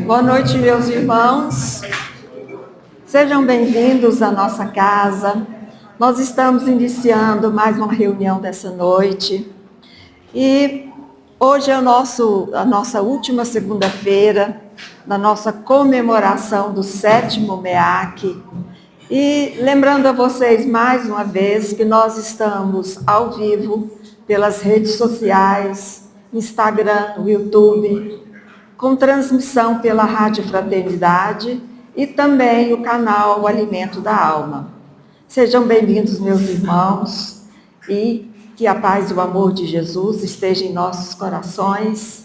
Boa noite, meus irmãos. Sejam bem-vindos à nossa casa. Nós estamos iniciando mais uma reunião dessa noite. E hoje é a nossa última segunda-feira, da nossa comemoração do 7º MEAC. E lembrando a vocês mais uma vez que nós estamos ao vivo pelas redes sociais, Instagram, YouTube, com transmissão pela Rádio Fraternidade e também o canal O Alimento da Alma. Sejam bem-vindos, meus irmãos, e que a paz e o amor de Jesus estejam em nossos corações.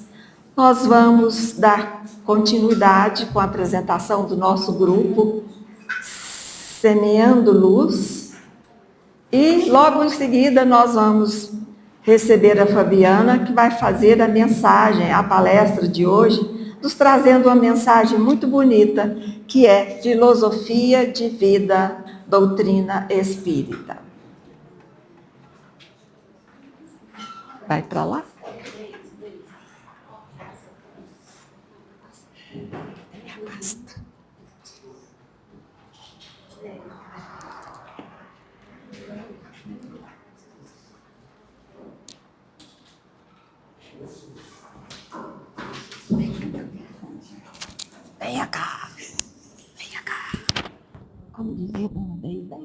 Nós vamos dar continuidade com a apresentação do nosso grupo Semeando Luz, e logo em seguida nós vamos receber a Fabiana, que vai fazer a mensagem, a palestra de hoje, nos trazendo uma mensagem muito bonita, que é Filosofia de Vida, Doutrina Espírita. Vai para lá? Venha cá. Venha cá. Como dizia Dona Deida?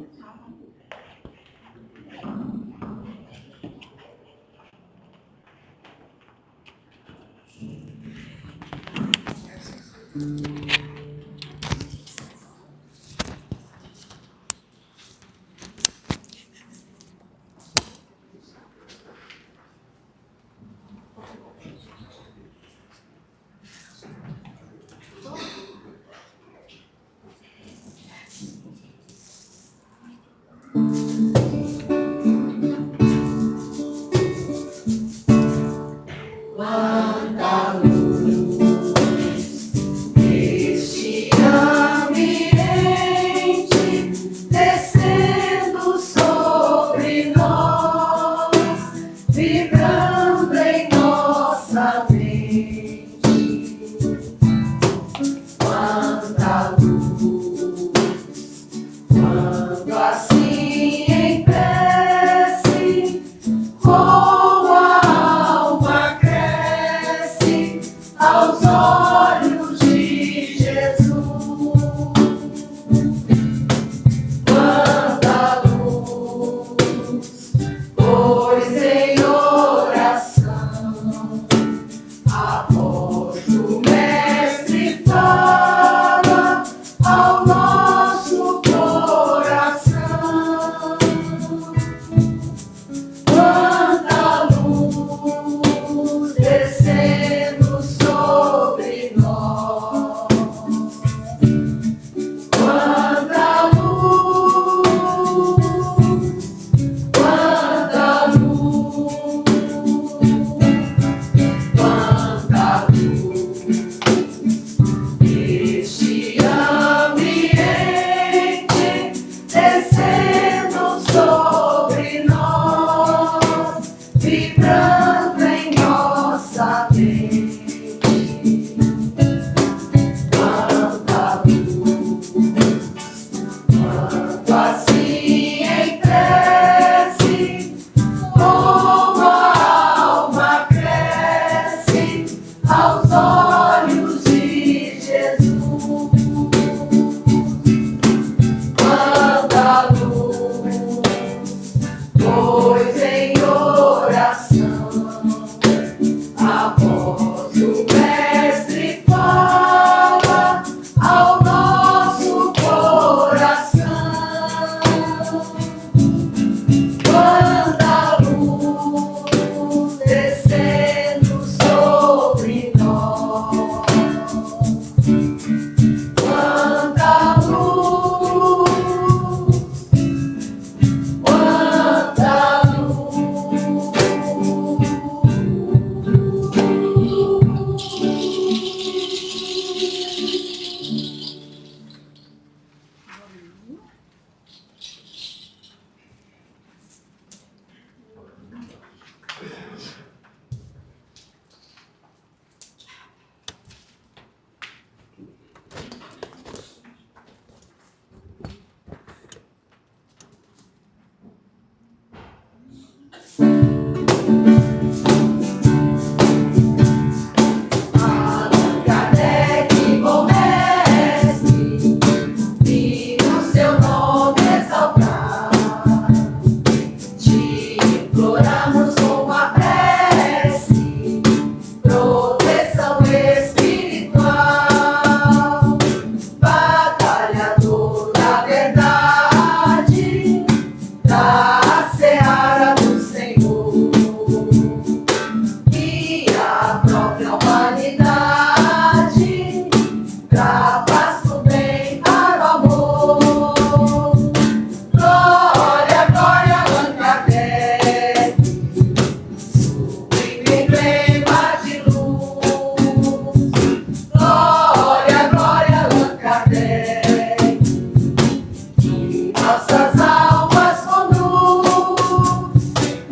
nossas almas conduz.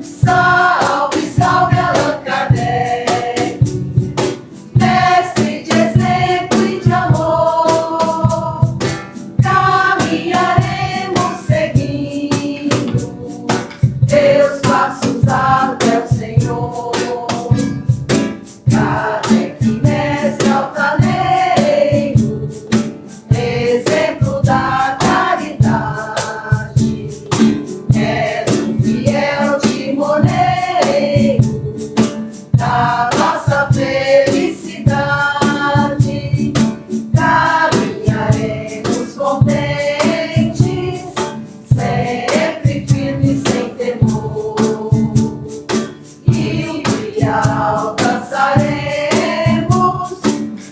Salve, salve Allan Kardec, mestre de exemplo e de amor. Caminharemos seguindo teus passos até o Senhor. Kardec, mestre altaneiro, exemplo da caridade, és um fiel timoneiro da nossa felicidade. Caminharemos contentes, sempre firmes sem temor, e um dia alcançaremos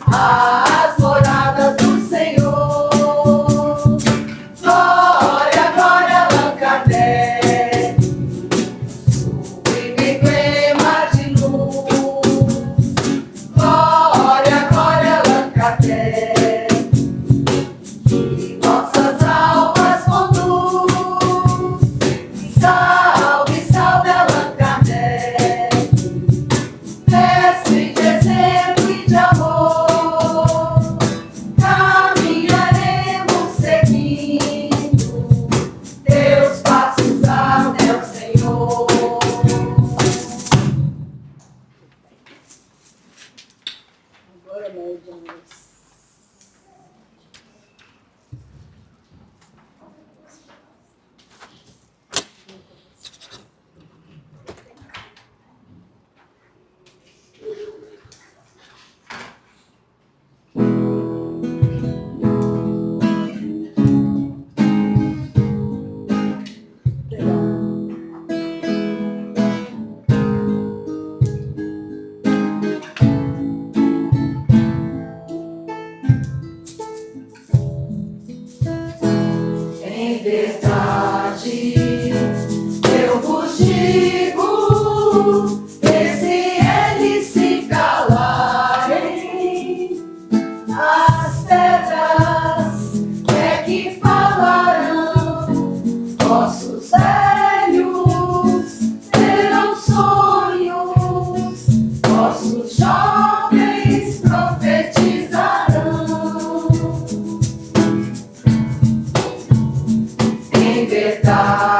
as moradas do Senhor. Glória, glória, Allan Kardec, sublime emblema de luz. Glória, glória, Allan Kardec, que nossas almas conduz. Salve, salve Allan Kardec, mestre de exemplo e de amor. Caminharemos seguindo teus passos até o Senhor. Agora médiamos. Em verdade, eu vos digo, que se eles se calarem, as pedras é que falarão. Vossos velhos terão sonhos, vossos jovens profetizarão. Em verdade,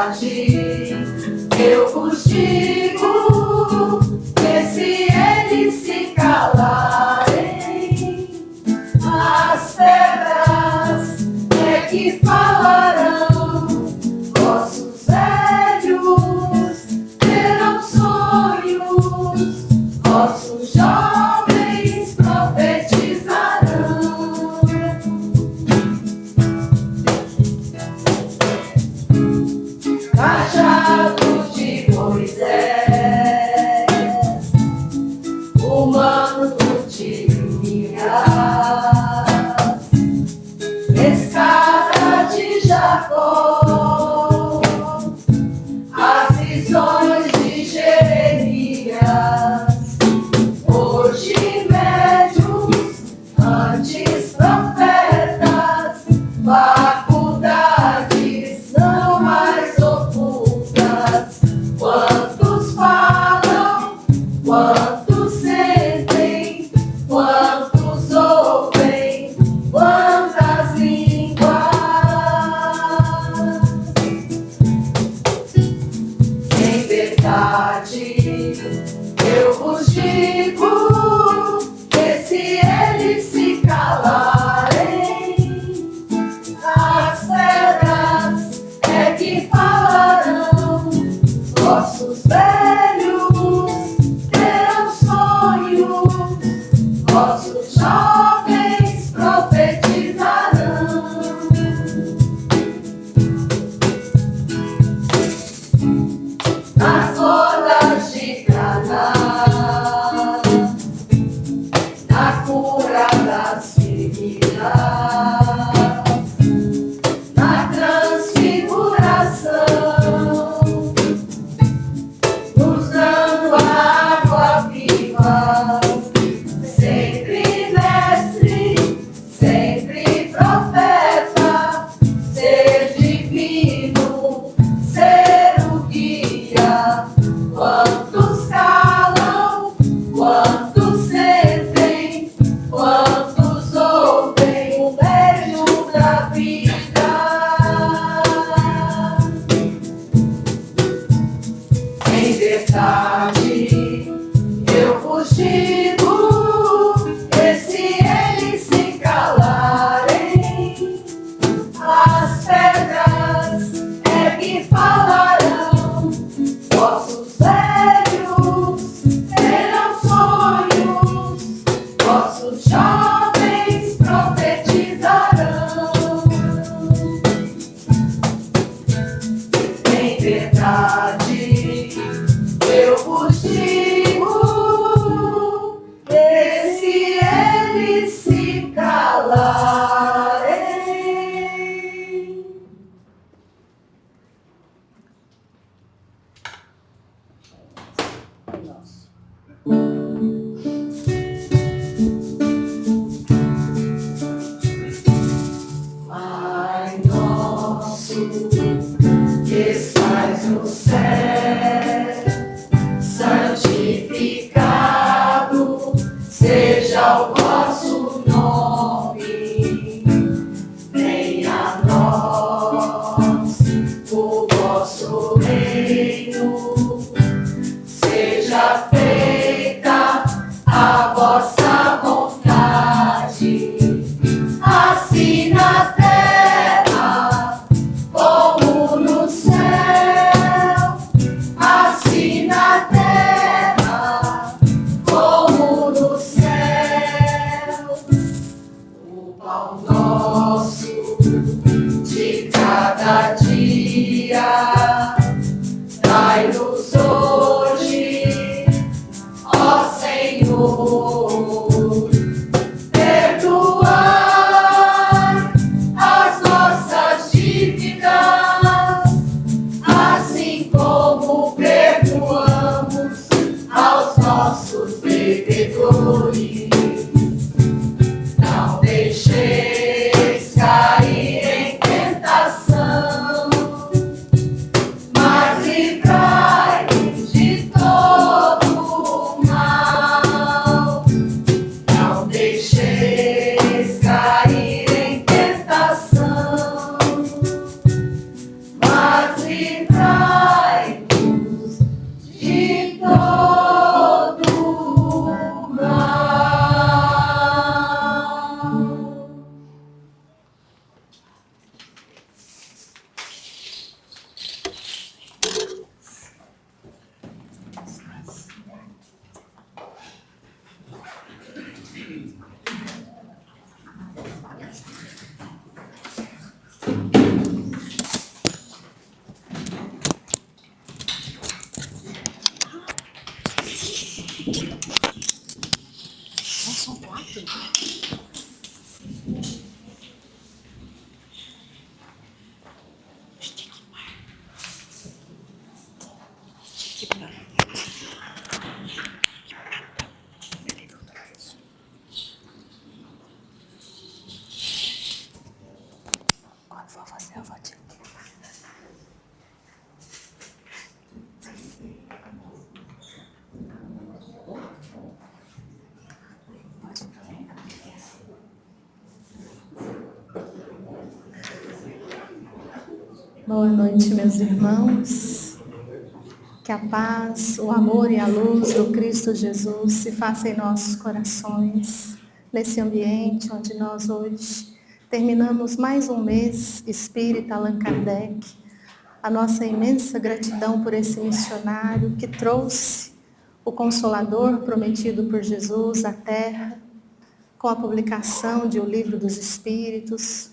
as pedras é que falarão, vossos velhos terão sonhos, vossos jovens profetizarão. Em verdade, eu vos digo, e se eles se calarem. Pai nosso, que estás no céu, santificado seja o vosso nome. Venha a nós o vosso reino, seja feita a vossa vontade, assim na terra como no céu, assim na terra como no céu. O pão nosso de cada dia dai-nos hoje, ó Senhor. Perdoai as nossas dívidas, assim como perdoamos aos nossos devedores. Não deixeis cair em tentação, mas livrai-nos de todo o mal. Não deixeis cair em tentação, mas livrai-nos de todo o mal. Quando for fazer, eu vou te Boa noite, meus irmãos. Que a paz, o amor e a luz do Cristo Jesus se faça em nossos corações, nesse ambiente onde nós hoje terminamos mais um mês espírita Allan Kardec. A nossa imensa gratidão por esse missionário que trouxe o Consolador prometido por Jesus à Terra, com a publicação de O Livro dos Espíritos,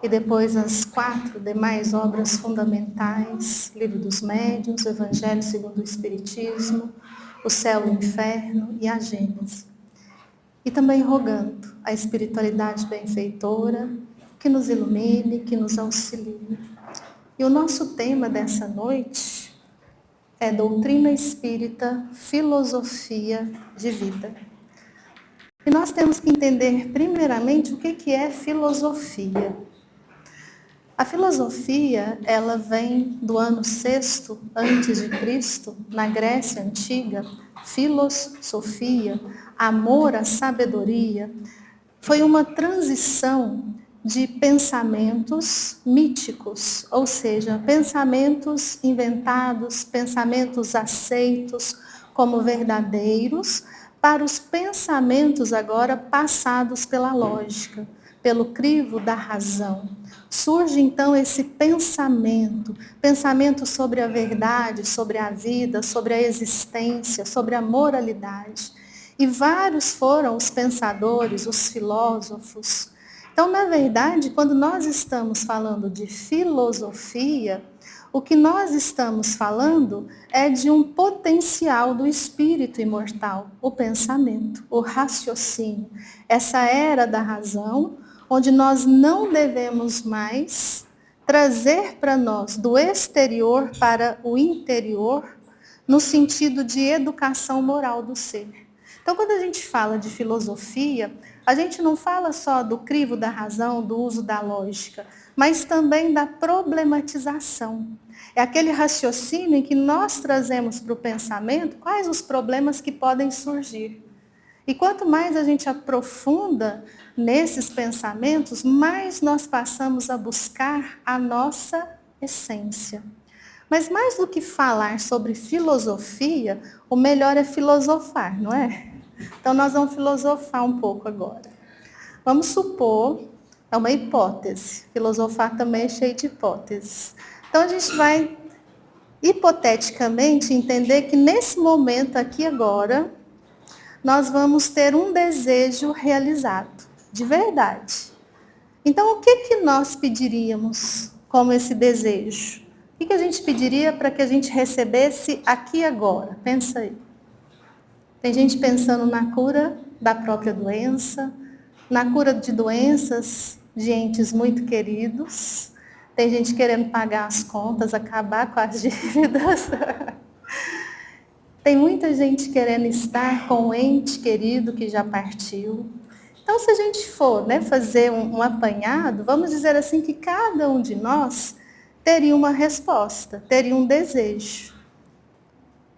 e depois as 4 demais obras fundamentais, Livro dos Médiuns, o Evangelho segundo o Espiritismo, o Céu e o Inferno e a Gênese. E também rogando a espiritualidade benfeitora que nos ilumine, que nos auxilie. E o nosso tema dessa noite é Doutrina Espírita, Filosofia de Vida. E nós temos que entender primeiramente o que é filosofia. A filosofia, ela vem do ano 6º antes de Cristo, na Grécia Antiga, philos, sofia, amor à sabedoria. Foi uma transição de pensamentos míticos, ou seja, pensamentos inventados, pensamentos aceitos como verdadeiros, para os pensamentos agora passados pela lógica. pelo crivo da razão. Surge então esse pensamento sobre a verdade, sobre a vida, sobre a existência, sobre a moralidade. E vários foram os pensadores, os filósofos. Então, na verdade, quando nós estamos falando de filosofia, o que nós estamos falando é de um potencial do espírito imortal, o pensamento, o raciocínio. Essa era da razão, onde nós não devemos mais trazer para nós do exterior para o interior, no sentido de educação moral do ser. Então, quando a gente fala de filosofia, a gente não fala só do crivo da razão, do uso da lógica, mas também da problematização. É aquele raciocínio em que nós trazemos para o pensamento quais os problemas que podem surgir. E quanto mais a gente aprofunda nesses pensamentos, mais nós passamos a buscar a nossa essência. Mas mais do que falar sobre filosofia, o melhor é filosofar, não é? Então nós vamos filosofar um pouco agora. Vamos supor, é uma hipótese, filosofar também é cheio de hipóteses. Então a gente vai, hipoteticamente, entender que nesse momento aqui agora, nós vamos ter um desejo realizado, de verdade. Então o que nós pediríamos como esse desejo? O que a gente pediria para que a gente recebesse aqui agora? Pensa aí. Tem gente pensando na cura da própria doença, na cura de doenças de entes muito queridos. Tem gente querendo pagar as contas, acabar com as dívidas. Tem muita gente querendo estar com um ente querido que já partiu. Então, se a gente for, fazer um apanhado, vamos dizer assim que cada um de nós teria uma resposta, teria um desejo.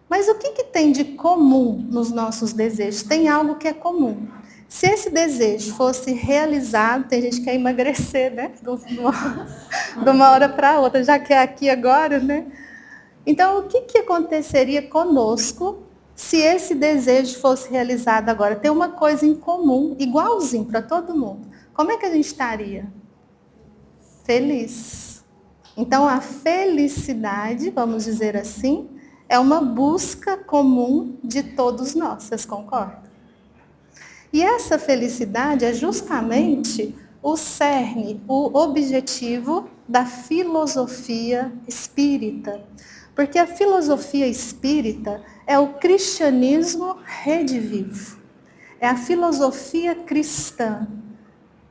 Mas o que tem de comum nos nossos desejos? Tem algo que é comum. Se esse desejo fosse realizado, tem gente que quer emagrecer, de uma hora para outra, já que é aqui agora, Então, o que aconteceria conosco se esse desejo fosse realizado agora? Tem uma coisa em comum, igualzinho para todo mundo. Como é que a gente estaria? Feliz. Então, a felicidade, vamos dizer assim, é uma busca comum de todos nós. Vocês concordam? E essa felicidade é justamente o cerne, o objetivo da filosofia espírita. Porque a filosofia espírita é o cristianismo redivivo. É a filosofia cristã.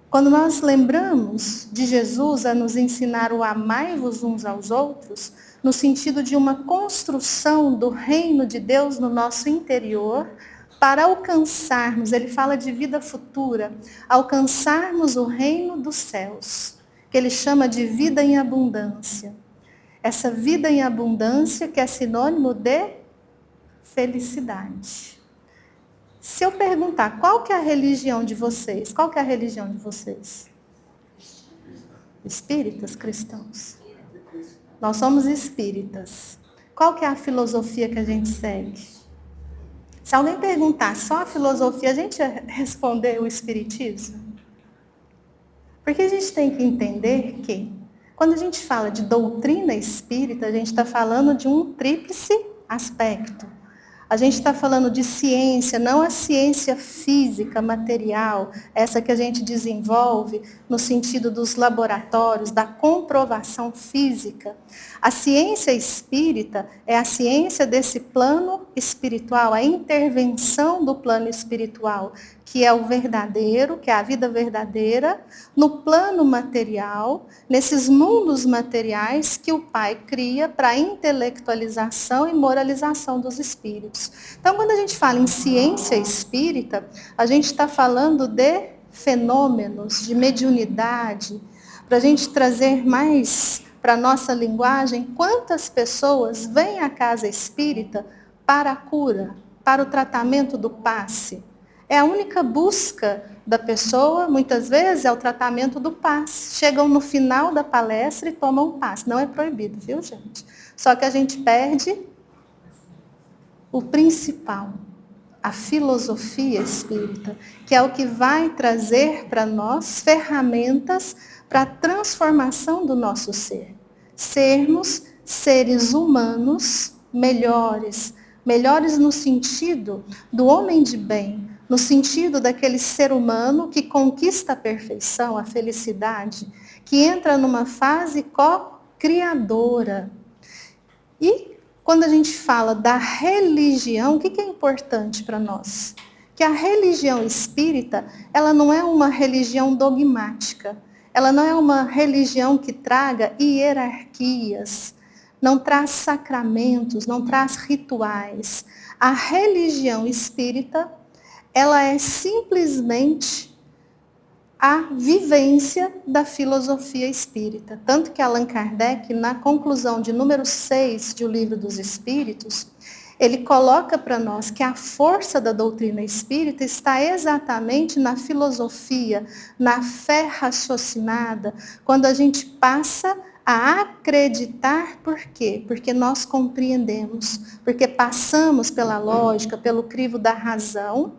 Quando nós lembramos de Jesus a nos ensinar o amai-vos uns aos outros, no sentido de uma construção do reino de Deus no nosso interior, para alcançarmos, ele fala de vida futura, alcançarmos o reino dos céus, que ele chama de vida em abundância. Essa vida em abundância que é sinônimo de felicidade. Se eu perguntar, qual que é a religião de vocês? Qual que é a religião de vocês? Espíritas cristãos. Nós somos espíritas. Qual que é a filosofia que a gente segue? Se alguém perguntar só a filosofia, a gente ia responder o espiritismo? Porque a gente tem que entender que, quando a gente fala de doutrina espírita, a gente está falando de um tríplice aspecto. A gente está falando de ciência, não a ciência física, material, essa que a gente desenvolve no sentido dos laboratórios, da comprovação física. A ciência espírita é a ciência desse plano espiritual, a intervenção do plano espiritual, que é o verdadeiro, que é a vida verdadeira, no plano material, nesses mundos materiais que o Pai cria para a intelectualização e moralização dos espíritos. Então, quando a gente fala em ciência espírita, a gente está falando de fenômenos, de mediunidade, para a gente trazer mais para a nossa linguagem, quantas pessoas vêm à casa espírita para a cura, para o tratamento do passe. É a única busca da pessoa, muitas vezes, é o tratamento do passe. Chegam no final da palestra e tomam o passe. Não é proibido, viu, gente? Só que a gente perde o principal. a filosofia espírita, que é o que vai trazer para nós ferramentas para a transformação do nosso ser. Sermos seres humanos melhores, melhores no sentido do homem de bem, no sentido daquele ser humano que conquista a perfeição, a felicidade, que entra numa fase co-criadora. E quando a gente fala da religião, o que é importante para nós? Que a religião espírita, ela não é uma religião dogmática. Ela não é uma religião que traga hierarquias, não traz sacramentos, não traz rituais. A religião espírita, ela é simplesmente a vivência da filosofia espírita. Tanto que Allan Kardec, na conclusão de número 6 de O Livro dos Espíritos, ele coloca para nós que a força da doutrina espírita está exatamente na filosofia, na fé raciocinada, quando a gente passa a acreditar. Por quê? Porque nós compreendemos, porque passamos pela lógica, pelo crivo da razão,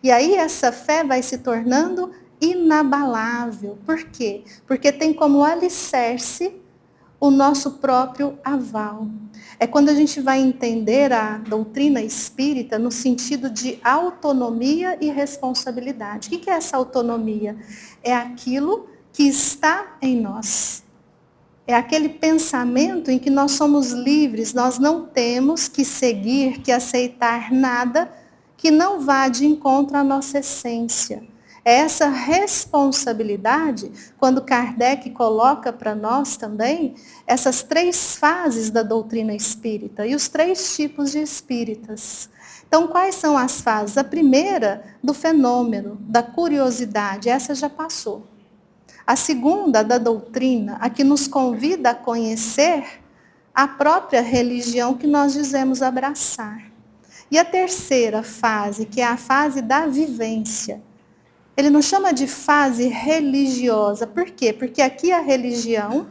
e aí essa fé vai se tornando inabalável. Por quê? Porque tem como alicerce o nosso próprio aval. É quando a gente vai entender a doutrina espírita no sentido de autonomia e responsabilidade. O que é essa autonomia? É aquilo que está em nós. É aquele pensamento em que nós somos livres, nós não temos que seguir, que aceitar nada que não vá de encontro à nossa essência. É essa responsabilidade, quando Kardec coloca para nós também essas 3 fases da doutrina espírita e os 3 tipos de espíritas. Então, quais são as fases? A primeira, do fenômeno, da curiosidade, essa já passou. A segunda, da doutrina, a que nos convida a conhecer a própria religião que nós dizemos abraçar. E a terceira fase, que é a fase da vivência. Ele não chama de fase religiosa. Por quê? Porque aqui a religião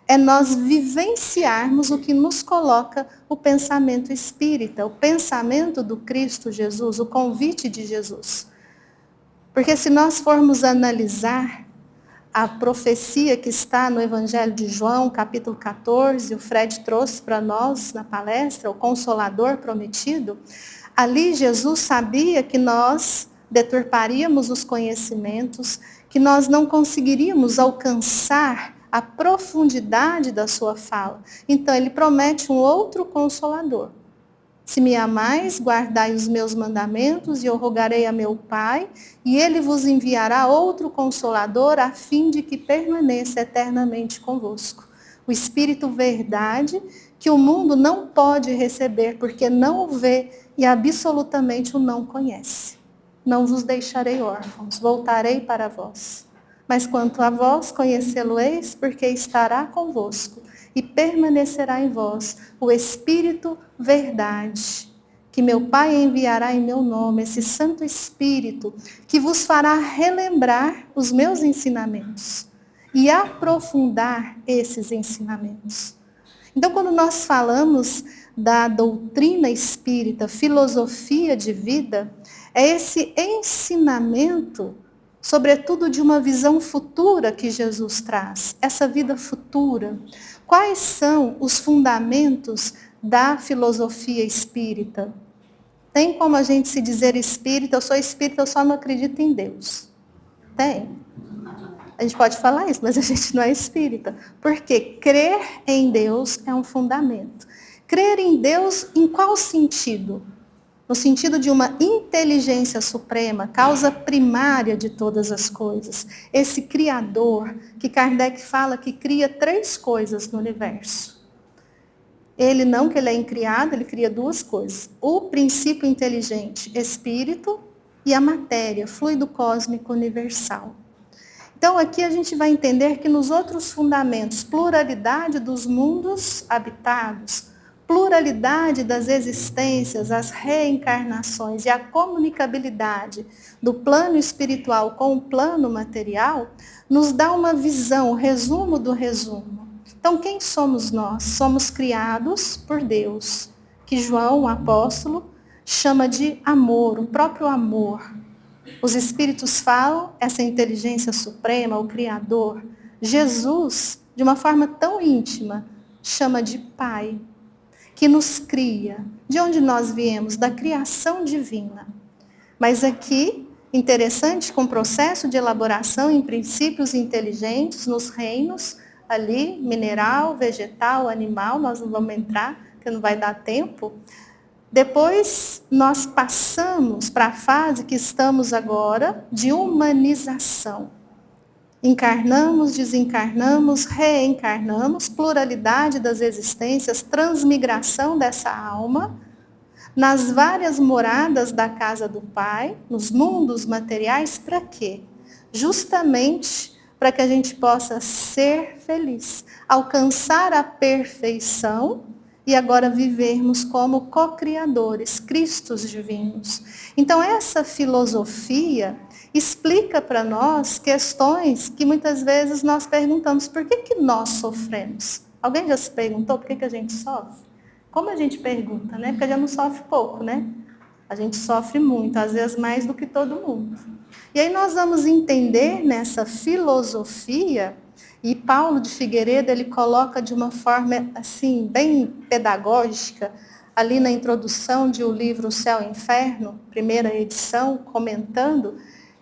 é nós vivenciarmos o que nos coloca o pensamento espírita, o pensamento do Cristo Jesus, o convite de Jesus. Porque se nós formos analisar a profecia que está no Evangelho de João, capítulo 14, o Fred trouxe para nós na palestra, o Consolador Prometido, ali Jesus sabia que nós deturparíamos os conhecimentos, que nós não conseguiríamos alcançar a profundidade da sua fala. Então, ele promete um outro Consolador. Se me amais, guardai os meus mandamentos, e eu rogarei a meu Pai, e ele vos enviará outro Consolador, a fim de que permaneça eternamente convosco. O Espírito Verdade, que o mundo não pode receber, porque não o vê e absolutamente o não conhece. Não vos deixarei órfãos, voltarei para vós. Mas quanto a vós, conhecê-lo-eis, porque estará convosco e permanecerá em vós o Espírito Verdade, que meu Pai enviará em meu nome, esse Santo Espírito, que vos fará relembrar os meus ensinamentos e aprofundar esses ensinamentos. Então, quando nós falamos da doutrina espírita, filosofia de vida, é esse ensinamento, sobretudo de uma visão futura que Jesus traz, essa vida futura. Quais são os fundamentos da filosofia espírita? Tem como a gente se dizer espírita, eu sou espírita, eu só não acredito em Deus? Tem. A gente pode falar isso, mas a gente não é espírita. Porque crer em Deus é um fundamento. Crer em Deus em qual sentido? No sentido de uma inteligência suprema, causa primária de todas as coisas. Esse Criador, que Kardec fala que cria 3 coisas no universo. Ele não que ele é incriado, ele cria 2 coisas. O princípio inteligente, espírito, e a matéria, fluido cósmico universal. Então aqui a gente vai entender que nos outros fundamentos, pluralidade dos mundos habitados, pluralidade das existências, as reencarnações e a comunicabilidade do plano espiritual com o plano material, nos dá uma visão, resumo do resumo. Então, quem somos nós? Somos criados por Deus, que João, o apóstolo, chama de amor, o próprio amor. Os espíritos falam, essa inteligência suprema, o Criador. Jesus, de uma forma tão íntima, chama de Pai, que nos cria. De onde nós viemos? Da criação divina. Mas aqui, interessante, com o processo de elaboração em princípios inteligentes, nos reinos, ali, mineral, vegetal, animal, nós não vamos entrar, porque não vai dar tempo. Depois, nós passamos para a fase que estamos agora, de humanização. Encarnamos, desencarnamos, reencarnamos, pluralidade das existências, transmigração dessa alma, nas várias moradas da casa do Pai, nos mundos materiais, para quê? Justamente para que a gente possa ser feliz, alcançar a perfeição e agora vivermos como co-criadores, Cristos divinos. Então essa filosofia explica para nós questões que muitas vezes nós perguntamos, por que nós sofremos? Alguém já se perguntou por que a gente sofre? Como a gente pergunta, né? Porque a gente não sofre pouco, né? A gente sofre muito, às vezes mais do que todo mundo. E aí nós vamos entender nessa filosofia, e Paulo de Figueiredo, ele coloca de uma forma assim, bem pedagógica, ali na introdução de o livro O Céu e o Inferno, primeira edição, comentando,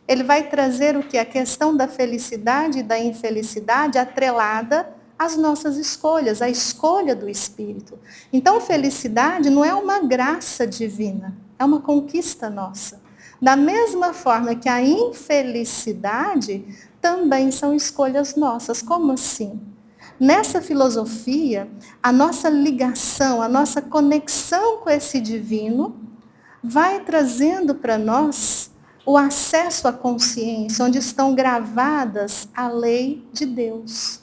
ele vai trazer o que? A questão da felicidade e da infelicidade atrelada às nossas escolhas, a escolha do Espírito. Então, felicidade não é uma graça divina, é uma conquista nossa. Da mesma forma que a infelicidade também são escolhas nossas. Como assim? Nessa filosofia, a nossa ligação, a nossa conexão com esse divino vai trazendo para nós o acesso à consciência, onde estão gravadas a lei de Deus.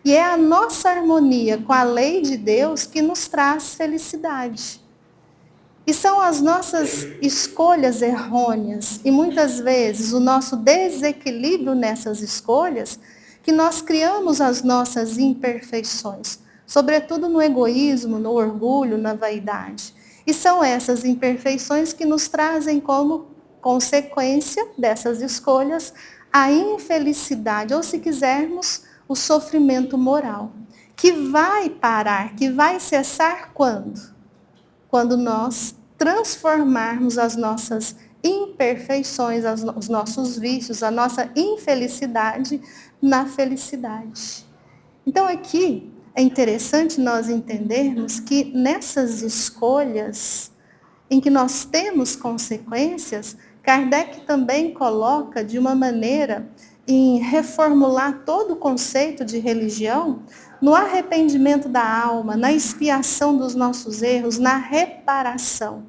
E é a nossa harmonia com a lei de Deus que nos traz felicidade. E são as nossas escolhas errôneas e muitas vezes o nosso desequilíbrio nessas escolhas que nós criamos as nossas imperfeições, sobretudo no egoísmo, no orgulho, na vaidade. E são essas imperfeições que nos trazem como consequência dessas escolhas a infelicidade, ou se quisermos, o sofrimento moral, que vai parar, que vai cessar quando? Quando nós transformarmos as nossas imperfeições, os nossos vícios, a nossa infelicidade na felicidade. Então aqui é interessante nós entendermos que nessas escolhas em que nós temos consequências, Kardec também coloca de uma maneira em reformular todo o conceito de religião no arrependimento da alma, na expiação dos nossos erros, na reparação.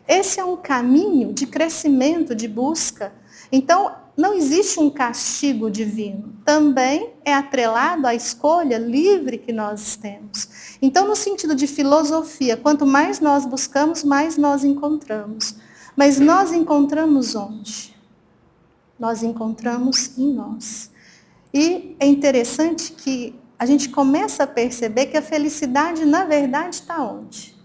Esse é um caminho de crescimento, de busca. Então, não existe um castigo divino. Também é atrelado à escolha livre que nós temos. Então, no sentido de filosofia, quanto mais nós buscamos, mais nós encontramos. Mas nós encontramos onde? Nós encontramos em nós. E é interessante que a gente começa a perceber que a felicidade, na verdade, está onde?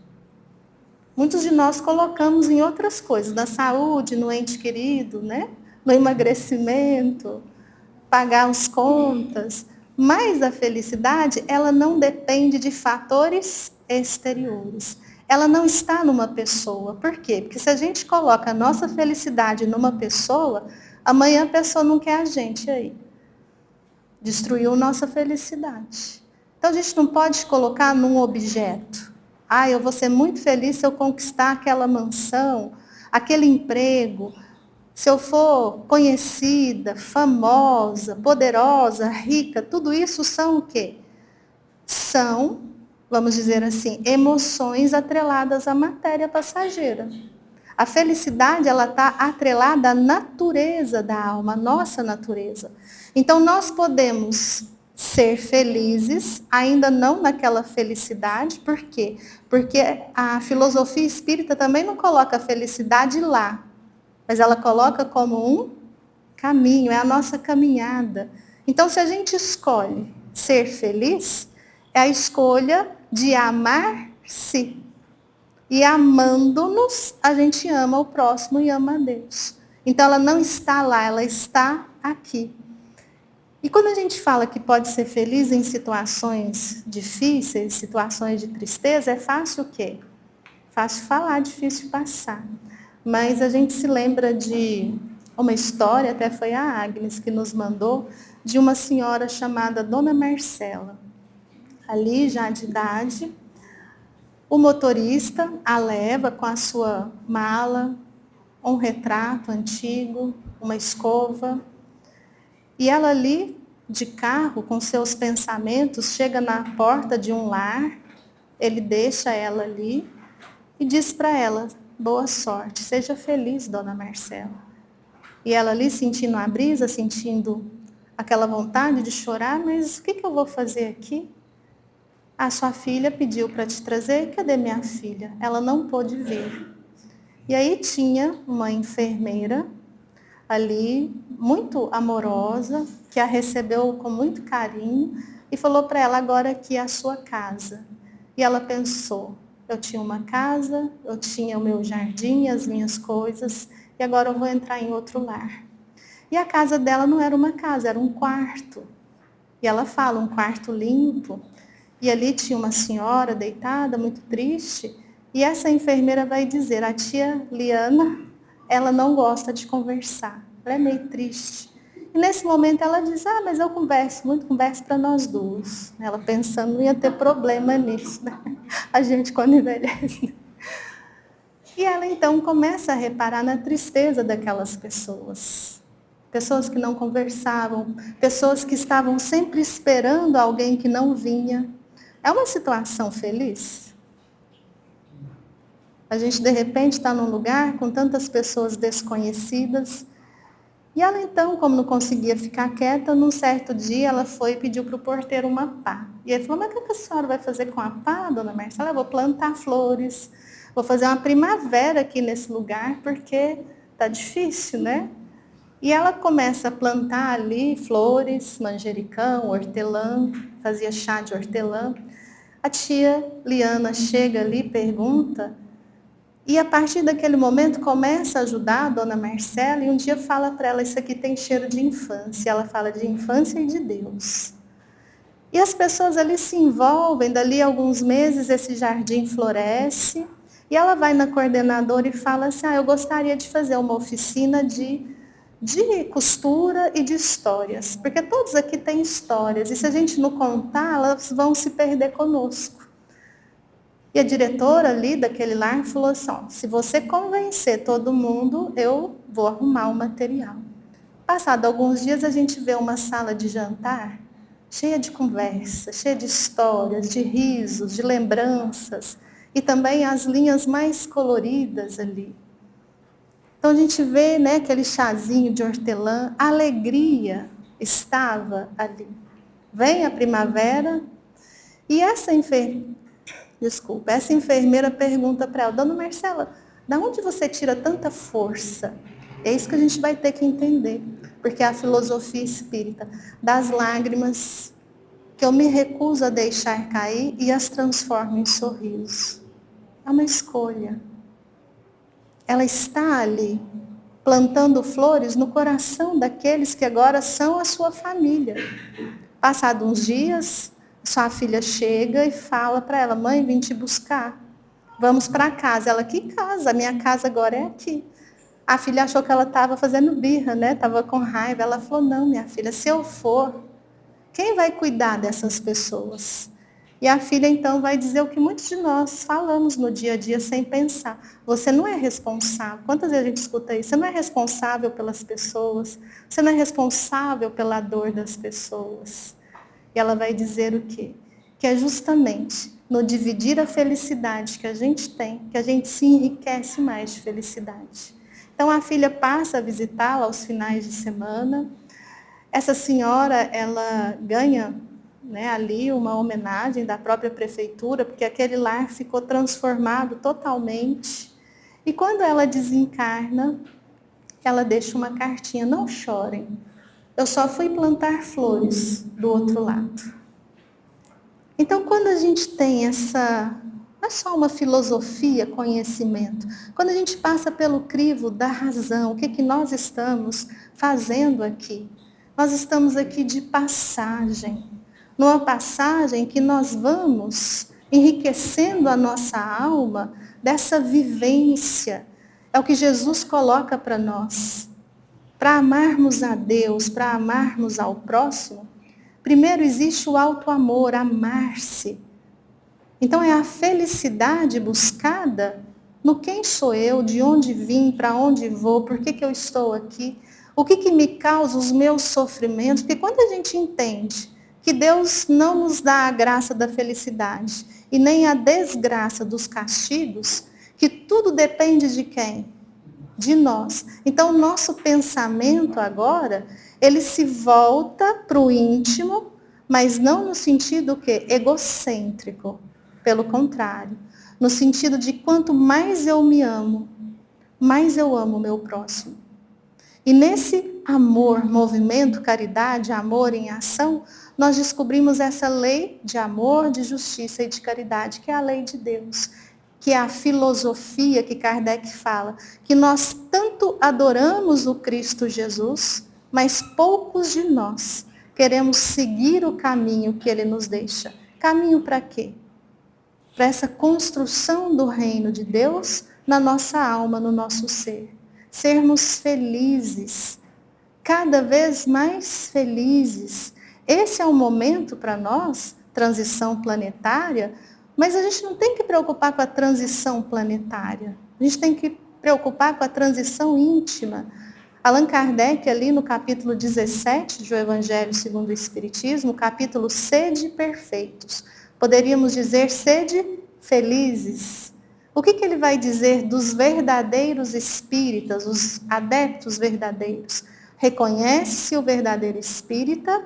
Muitos de nós colocamos em outras coisas, na saúde, no ente querido, né? No emagrecimento, pagar as contas. Mas a felicidade, ela não depende de fatores exteriores. Ela não está numa pessoa. Por quê? Porque se a gente coloca a nossa felicidade numa pessoa, amanhã a pessoa não quer a gente aí. Destruiu nossa felicidade. Então a gente não pode colocar num objeto. Eu vou ser muito feliz se eu conquistar aquela mansão, aquele emprego, se eu for conhecida, famosa, poderosa, rica. Tudo isso são o quê? São, vamos dizer assim, emoções atreladas à matéria passageira. A felicidade, ela está atrelada à natureza da alma, à nossa natureza. Então, nós podemos ser felizes, ainda não naquela felicidade. Por quê? Porque a filosofia espírita também não coloca a felicidade lá, mas ela coloca como um caminho, é a nossa caminhada. Então, se a gente escolhe ser feliz, é a escolha de amar-se. E amando-nos, a gente ama o próximo e ama a Deus. Então ela não está lá, ela está aqui. E quando a gente fala que pode ser feliz em situações difíceis, situações de tristeza, é fácil o quê? Fácil falar, difícil passar. Mas a gente se lembra de uma história, até foi a Agnes que nos mandou, de uma senhora chamada Dona Marcela. Ali, já de idade, o motorista a leva com a sua mala, um retrato antigo, uma escova. E ela ali, de carro, com seus pensamentos, chega na porta de um lar, ele deixa ela ali e diz para ela, boa sorte, seja feliz, Dona Marcela. E ela ali sentindo a brisa, sentindo aquela vontade de chorar, mas o que eu vou fazer aqui? A sua filha pediu para te trazer, cadê minha filha? Ela não pôde vir. E aí tinha uma enfermeira ali, muito amorosa, que a recebeu com muito carinho e falou para ela, agora aqui é a sua casa. E ela pensou, eu tinha uma casa, eu tinha o meu jardim, as minhas coisas, e agora eu vou entrar em outro lar. E a casa dela não era uma casa, era um quarto. E ela fala, um quarto limpo. E ali tinha uma senhora deitada, muito triste, e essa enfermeira vai dizer, a tia Liana, ela não gosta de conversar, ela é meio triste. E nesse momento ela diz, mas eu converso muito, converso para nós duas. Ela pensando, não ia ter problema nisso, né? A gente quando envelhece. E ela então começa a reparar na tristeza daquelas pessoas. Pessoas que não conversavam, pessoas que estavam sempre esperando alguém que não vinha. É uma situação feliz? A gente, de repente, está num lugar com tantas pessoas desconhecidas. E ela, então, como não conseguia ficar quieta, num certo dia, ela foi e pediu para o porteiro uma pá. E ele falou, mas o que a senhora vai fazer com a pá, dona Marcela? Eu vou plantar flores, vou fazer uma primavera aqui nesse lugar, porque está difícil, né? E ela começa a plantar ali flores, manjericão, hortelã, fazia chá de hortelã. A tia Liana chega ali, pergunta, e a partir daquele momento começa a ajudar a dona Marcela, e um dia fala para ela, isso aqui tem cheiro de infância. Ela fala de infância e de Deus. E as pessoas ali se envolvem, dali a alguns meses esse jardim floresce, e ela vai na coordenadora e fala assim, eu gostaria de fazer uma oficina de costura e de histórias, porque todos aqui têm histórias, e se a gente não contar, elas vão se perder conosco. E a diretora ali daquele lar falou assim, se você convencer todo mundo, eu vou arrumar o material. Passado alguns dias, a gente vê uma sala de jantar cheia de conversa, cheia de histórias, de risos, de lembranças, e também as linhas mais coloridas ali. Então a gente vê, né, aquele chazinho de hortelã, a alegria estava ali. Vem a primavera e essa enfermeira pergunta para ela, dona Marcela, de onde você tira tanta força? É isso que a gente vai ter que entender, porque é a filosofia espírita das lágrimas que eu me recuso a deixar cair e as transformo em sorriso. É uma escolha. Ela está ali, plantando flores no coração daqueles que agora são a sua família. Passados uns dias, sua filha chega e fala para ela, mãe, vim te buscar. Vamos para casa. Ela, que casa? A minha casa agora é aqui. A filha achou que ela estava fazendo birra, né? Estava com raiva. Ela falou, não, minha filha, se eu for, quem vai cuidar dessas pessoas? E a filha, então, vai dizer o que muitos de nós falamos no dia a dia sem pensar. Você não é responsável. Quantas vezes a gente escuta isso? Você não é responsável pelas pessoas. Você não é responsável pela dor das pessoas. E ela vai dizer o quê? Que é justamente no dividir a felicidade que a gente tem, que a gente se enriquece mais de felicidade. Então, a filha passa a visitá-la aos finais de semana. Essa senhora, ela ganha, né, ali uma homenagem da própria prefeitura, porque aquele lar ficou transformado totalmente. E quando ela desencarna, ela deixa uma cartinha, não chorem, eu só fui plantar flores do outro lado. Então, quando a gente tem essa é só uma filosofia, conhecimento. Quando a gente passa pelo crivo da razão, o que nós estamos fazendo aqui? Nós estamos aqui de passagem. Numa passagem que nós vamos enriquecendo a nossa alma dessa vivência. É o que Jesus coloca para nós. Para amarmos a Deus, para amarmos ao próximo, primeiro existe o auto-amor, amar-se. Então é a felicidade buscada no quem sou eu, de onde vim, para onde vou, por que eu estou aqui, o que me causa os meus sofrimentos. Porque quando a gente entende que Deus não nos dá a graça da felicidade e nem a desgraça dos castigos, que tudo depende de quem? De nós. Então o nosso pensamento agora, ele se volta para o íntimo, mas não no sentido que egocêntrico. Pelo contrário, no sentido de quanto mais eu me amo, mais eu amo o meu próximo. E nesse amor, movimento, caridade, amor em ação, nós descobrimos essa lei de amor, de justiça e de caridade, que é a lei de Deus, que é a filosofia que Kardec fala, que nós tanto adoramos o Cristo Jesus, mas poucos de nós queremos seguir o caminho que ele nos deixa. Caminho para quê? Para essa construção do reino de Deus na nossa alma, no nosso ser. Sermos felizes, cada vez mais felizes. Esse é o momento para nós, transição planetária, mas a gente não tem que preocupar com a transição planetária. A gente tem que preocupar com a transição íntima. Allan Kardec, ali no capítulo 17 do Evangelho segundo o Espiritismo, capítulo Sede Perfeitos. Poderíamos dizer, sede felizes. O que ele vai dizer dos verdadeiros espíritas, os adeptos verdadeiros? Reconhece-se o verdadeiro espírita,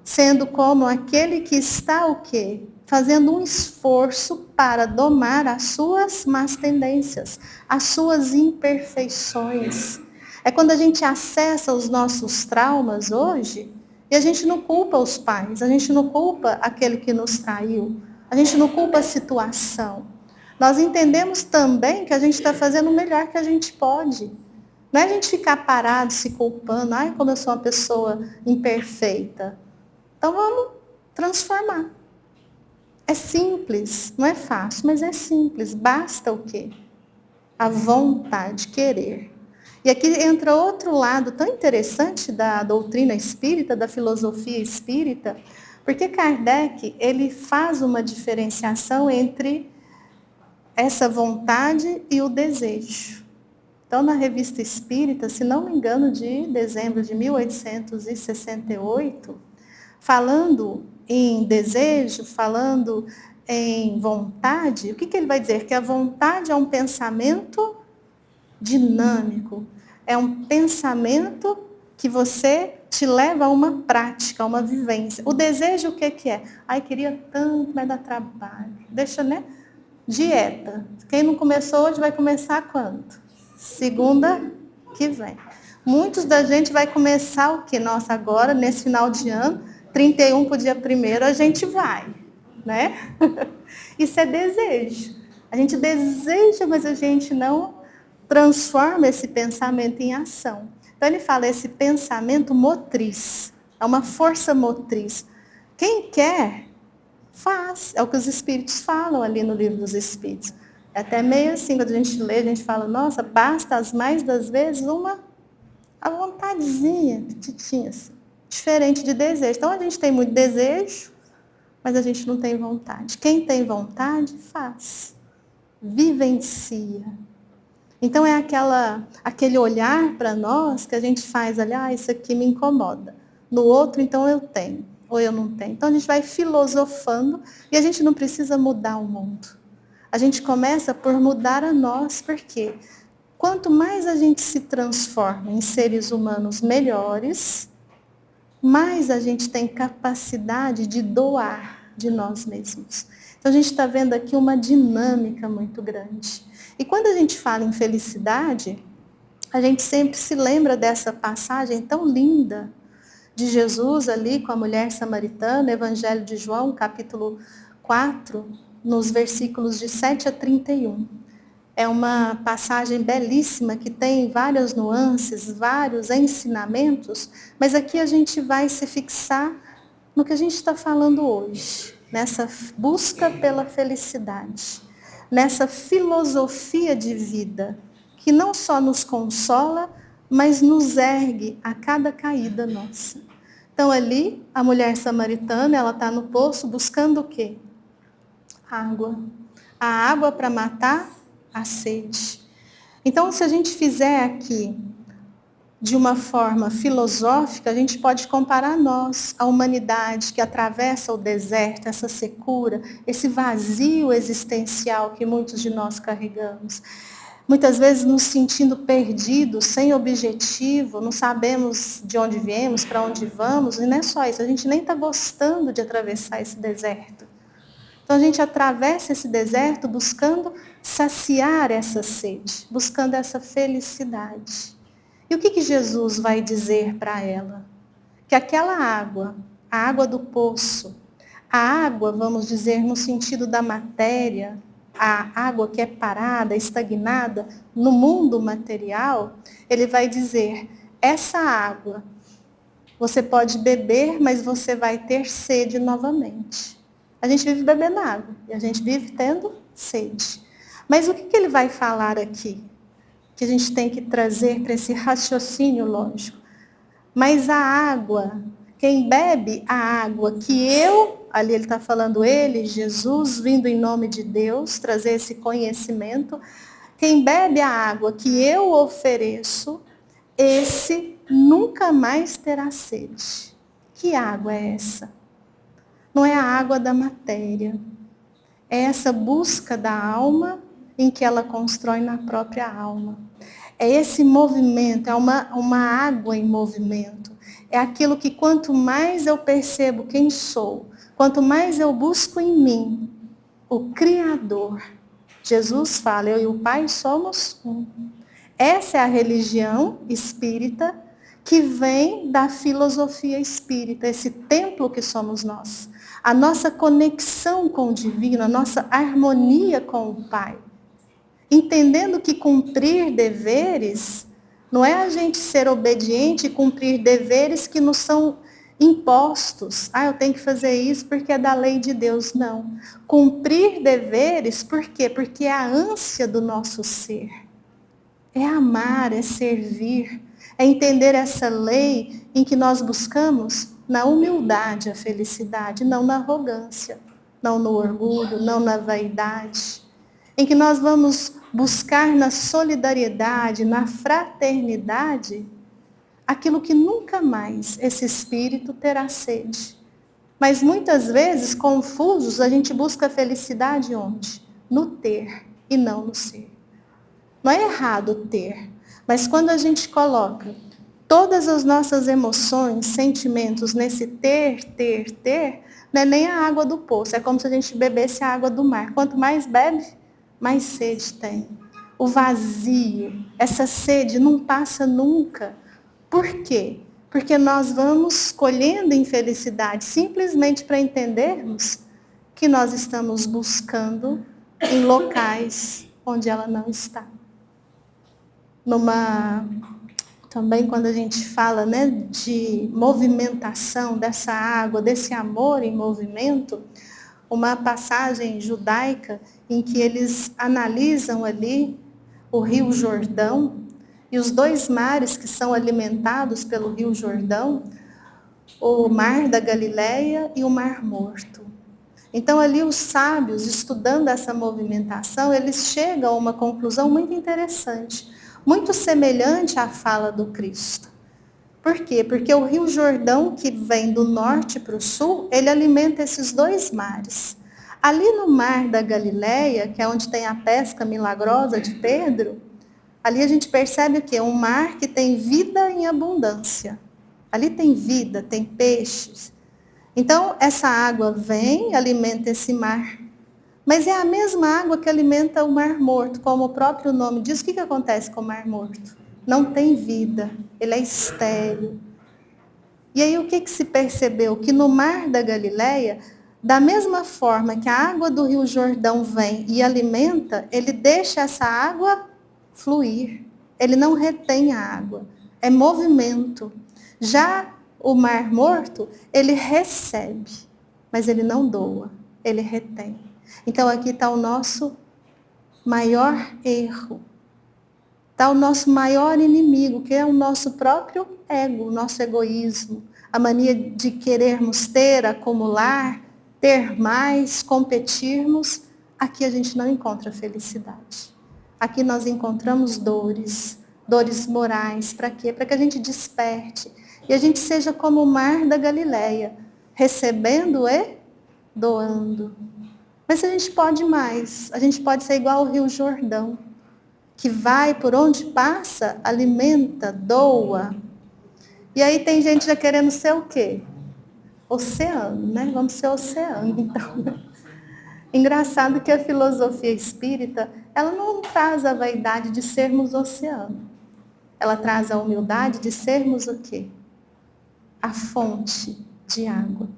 sendo como aquele que está o quê? Fazendo um esforço para domar as suas más tendências, as suas imperfeições. É quando a gente acessa os nossos traumas hoje, e a gente não culpa os pais, a gente não culpa aquele que nos traiu, a gente não culpa a situação. Nós entendemos também que a gente está fazendo o melhor que a gente pode. Não é a gente ficar parado se culpando, ai, como eu sou uma pessoa imperfeita. Então vamos transformar. É simples, não é fácil, mas é simples. Basta o quê? A vontade, querer. E aqui entra outro lado tão interessante da doutrina espírita, da filosofia espírita, porque Kardec, ele faz uma diferenciação entre essa vontade e o desejo. Então, na Revista Espírita, se não me engano, de dezembro de 1868, falando em desejo, falando em vontade, o que ele vai dizer? Que a vontade é um pensamento dinâmico. É um pensamento que você te leva a uma prática, a uma vivência. O desejo o que é? Ai, queria tanto, vai dar trabalho. Deixa, né? Dieta. Quem não começou hoje vai começar quando? Segunda que vem. Muitos da gente vai começar o quê? Nossa, agora, nesse final de ano, 31 para o dia 1º, a gente vai, né? Isso é desejo. A gente deseja, mas a gente não transforma esse pensamento em ação. Então ele fala esse pensamento motriz, é uma força motriz. Quem quer, faz. É o que os Espíritos falam ali no Livro dos Espíritos. É até meio assim, quando a gente lê, a gente fala, nossa, basta as mais das vezes a vontadezinha, petitinha, assim, diferente de desejo. Então a gente tem muito desejo, mas a gente não tem vontade. Quem tem vontade, faz. Vivencia. Então é aquele olhar para nós que a gente faz ali, isso aqui me incomoda. No outro, então eu tenho, ou eu não tenho. Então a gente vai filosofando e a gente não precisa mudar o mundo. A gente começa por mudar a nós, porque quanto mais a gente se transforma em seres humanos melhores, mais a gente tem capacidade de doar de nós mesmos. Então a gente está vendo aqui uma dinâmica muito grande. E quando a gente fala em felicidade, a gente sempre se lembra dessa passagem tão linda de Jesus ali com a mulher samaritana, Evangelho de João, capítulo 4, nos versículos de 7 a 31. É uma passagem belíssima que tem várias nuances, vários ensinamentos, mas aqui a gente vai se fixar no que a gente está falando hoje, nessa busca pela felicidade, nessa filosofia de vida, que não só nos consola, mas nos ergue a cada caída nossa. Então ali, a mulher samaritana, ela está no poço buscando o quê? Água. A água para matar a sede. Então, se a gente fizer aqui de uma forma filosófica, a gente pode comparar nós, a humanidade que atravessa o deserto, essa secura, esse vazio existencial que muitos de nós carregamos. Muitas vezes nos sentindo perdidos, sem objetivo, não sabemos de onde viemos, para onde vamos, e não é só isso, a gente nem está gostando de atravessar esse deserto. Então a gente atravessa esse deserto buscando saciar essa sede, buscando essa felicidade. E o que Jesus vai dizer para ela? Que aquela água, a água do poço, a água, vamos dizer, no sentido da matéria, a água que é parada, estagnada no mundo material, ele vai dizer, essa água, você pode beber, mas você vai ter sede novamente. A gente vive bebendo água e a gente vive tendo sede. Mas o que ele vai falar aqui? Que a gente tem que trazer para esse raciocínio lógico. Mas a água, quem bebe a água que eu, ali ele está falando ele, Jesus, vindo em nome de Deus, trazer esse conhecimento, quem bebe a água que eu ofereço, esse nunca mais terá sede. Que água é essa? Não é a água da matéria. É essa busca da alma em que ela constrói na própria alma. É esse movimento, é uma água em movimento. É aquilo que quanto mais eu percebo quem sou, quanto mais eu busco em mim o Criador. Jesus fala, eu e o Pai somos um. Essa é a religião espírita que vem da filosofia espírita, esse templo que somos nós. A nossa conexão com o divino, a nossa harmonia com o Pai. Entendendo que cumprir deveres não é a gente ser obediente e cumprir deveres que nos são impostos. Eu tenho que fazer isso porque é da lei de Deus. Não. Cumprir deveres, por quê? Porque é a ânsia do nosso ser. É amar, é servir, é entender essa lei em que nós buscamos na humildade a felicidade, não na arrogância, não no orgulho, não na vaidade. Em que nós vamos buscar na solidariedade, na fraternidade, aquilo que nunca mais esse espírito terá sede. Mas muitas vezes, confusos, a gente busca a felicidade onde? No ter e não no ser. Não é errado ter, mas quando a gente coloca todas as nossas emoções, sentimentos nesse ter, não é nem a água do poço, é como se a gente bebesse a água do mar. Quanto mais bebe, mais sede tem. O vazio, essa sede não passa nunca. Por quê? Porque nós vamos colhendo infelicidade simplesmente para entendermos que nós estamos buscando em locais onde ela não está. Também quando a gente fala, né, de movimentação dessa água, desse amor em movimento, uma passagem judaica em que eles analisam ali o Rio Jordão e os dois mares que são alimentados pelo Rio Jordão, o Mar da Galileia e o Mar Morto. Então ali os sábios, estudando essa movimentação, eles chegam a uma conclusão muito interessante, muito semelhante à fala do Cristo. Por quê? Porque o Rio Jordão, que vem do norte para o sul, ele alimenta esses dois mares. Ali no Mar da Galileia, que é onde tem a pesca milagrosa de Pedro, ali a gente percebe o quê? Um mar que tem vida em abundância. Ali tem vida, tem peixes. Então, essa água vem, alimenta esse mar. Mas é a mesma água que alimenta o Mar Morto, como o próprio nome diz. O que acontece com o Mar Morto? Não tem vida, ele é estéril. E aí o que se percebeu? Que no Mar da Galileia Da mesma forma que a água do Rio Jordão vem e alimenta, ele deixa essa água fluir. Ele não retém a água. É movimento. Já o Mar Morto, ele recebe, mas ele não doa, ele retém. Então aqui está o nosso maior erro. Está o nosso maior inimigo, que é o nosso próprio ego, o nosso egoísmo. A mania de querermos ter, acumular, ter mais, competirmos. Aqui a gente não encontra felicidade. Aqui nós encontramos dores morais. Para quê? Para que a gente desperte. E a gente seja como o mar da Galileia, recebendo e doando. Mas a gente pode mais. A gente pode ser igual ao Rio Jordão, que vai por onde passa, alimenta, doa. E aí tem gente já querendo ser o quê? Oceano, né? Vamos ser oceano, então. Engraçado que a filosofia espírita, ela não traz a vaidade de sermos oceano. Ela traz a humildade de sermos o quê? A fonte de água.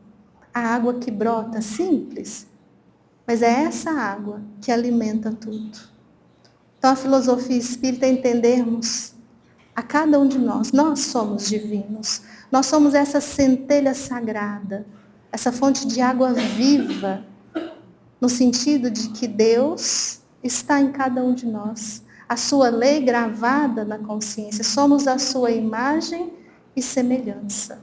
A água que brota simples, mas é essa água que alimenta tudo. Então a filosofia espírita é entendermos a cada um de nós somos divinos. Nós somos essa centelha sagrada, essa fonte de água viva, no sentido de que Deus está em cada um de nós. A sua lei gravada na consciência. Somos a sua imagem e semelhança.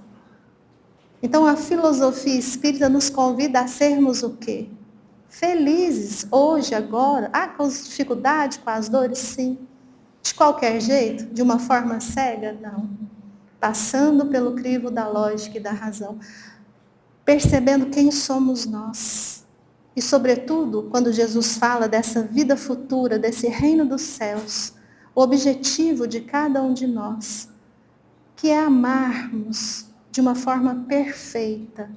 Então a filosofia espírita nos convida a sermos o quê? Felizes, hoje, agora. Com as dificuldades, com as dores, sim. De qualquer jeito, de uma forma cega, não. Passando pelo crivo da lógica e da razão. Percebendo quem somos nós. E, sobretudo, quando Jesus fala dessa vida futura, desse reino dos céus, o objetivo de cada um de nós, que é amarmos de uma forma perfeita.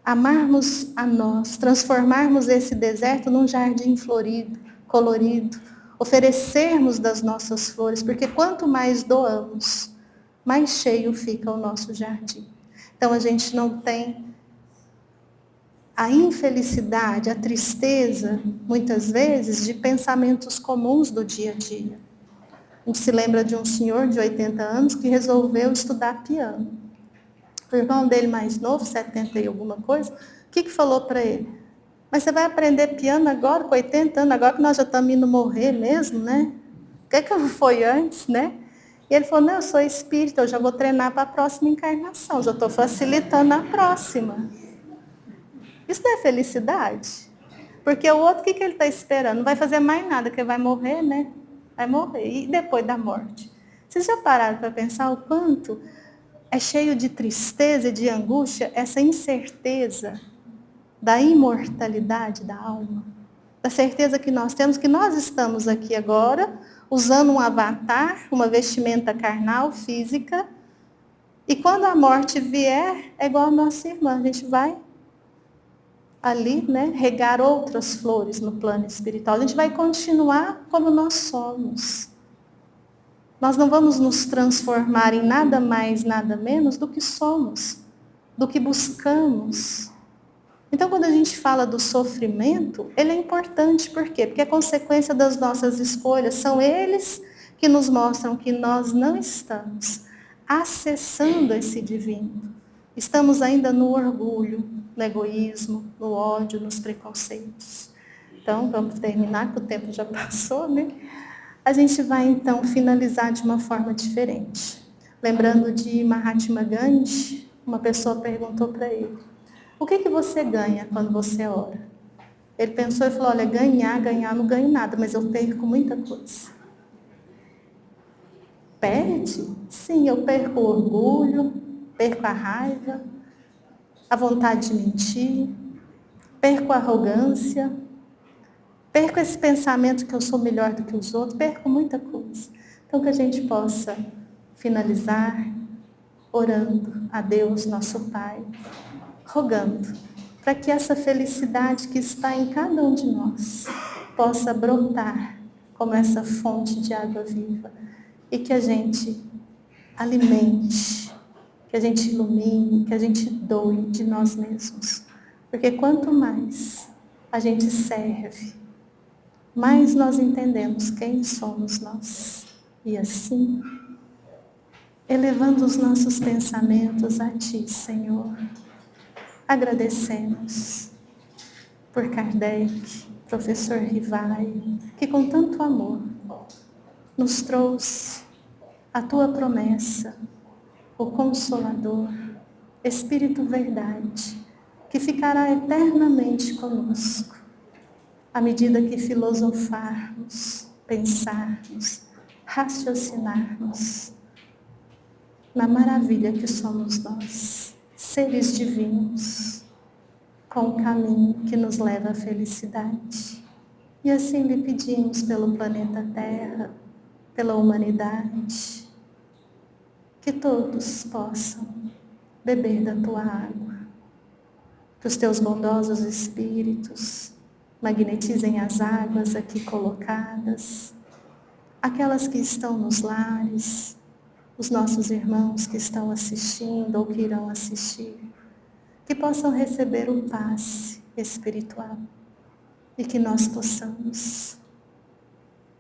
Amarmos a nós, transformarmos esse deserto num jardim florido, colorido, oferecermos das nossas flores, porque quanto mais doamos, mais cheio fica o nosso jardim. Então a gente não tem a infelicidade, a tristeza, muitas vezes, de pensamentos comuns do dia a dia. A gente se lembra de um senhor de 80 anos que resolveu estudar piano. O irmão dele mais novo, 70 e alguma coisa, o que falou para ele? Mas você vai aprender piano agora, com 80 anos, agora que nós já estamos indo morrer mesmo, né? O que não foi antes, né? E ele falou, não, eu sou espírita, eu já vou treinar para a próxima encarnação, já estou facilitando a próxima. Isso não é felicidade? Porque o outro, o que ele está esperando? Não vai fazer mais nada, que ele vai morrer, né? Vai morrer. E depois da morte? Vocês já pararam para pensar o quanto é cheio de tristeza e de angústia essa incerteza da imortalidade da alma? Da certeza que nós temos que nós estamos aqui agora, usando um avatar, uma vestimenta carnal, física, e quando a morte vier, é igual a nossa irmã, a gente vai ali, né, regar outras flores no plano espiritual. A gente vai continuar como nós somos. Nós não vamos nos transformar em nada mais, nada menos do que somos, do que buscamos. Então, quando a gente fala do sofrimento, ele é importante. Por quê? Porque é consequência das nossas escolhas. São eles que nos mostram que nós não estamos acessando esse divino. Estamos ainda no orgulho, no egoísmo, no ódio, nos preconceitos. Então, vamos terminar, que o tempo já passou, né? A gente vai, então, finalizar de uma forma diferente. Lembrando de Mahatma Gandhi, uma pessoa perguntou para ele, o que você ganha quando você ora? Ele pensou e falou, olha, ganhar, não ganho nada, mas eu perco muita coisa. Perde? Sim, eu perco o orgulho, perco a raiva, a vontade de mentir, perco a arrogância, perco esse pensamento que eu sou melhor do que os outros, perco muita coisa. Então, que a gente possa finalizar orando a Deus, nosso Pai, rogando para que essa felicidade que está em cada um de nós possa brotar como essa fonte de água viva e que a gente alimente, que a gente ilumine, que a gente doe de nós mesmos, Porque quanto mais a gente serve, mais nós entendemos quem somos nós. E assim, elevando os nossos pensamentos a Ti, Senhor, agradecemos por Kardec, professor Rivai, que com tanto amor nos trouxe a Tua promessa, o Consolador, Espírito Verdade, que ficará eternamente conosco, à medida que filosofarmos, pensarmos, raciocinarmos na maravilha que somos nós, seres divinos, com o caminho que nos leva à felicidade. E assim lhe pedimos pelo planeta Terra, pela humanidade, que todos possam beber da tua água, que os teus bondosos espíritos magnetizem as águas aqui colocadas, aquelas que estão nos lares, os nossos irmãos que estão assistindo ou que irão assistir, que possam receber o passe espiritual e que nós possamos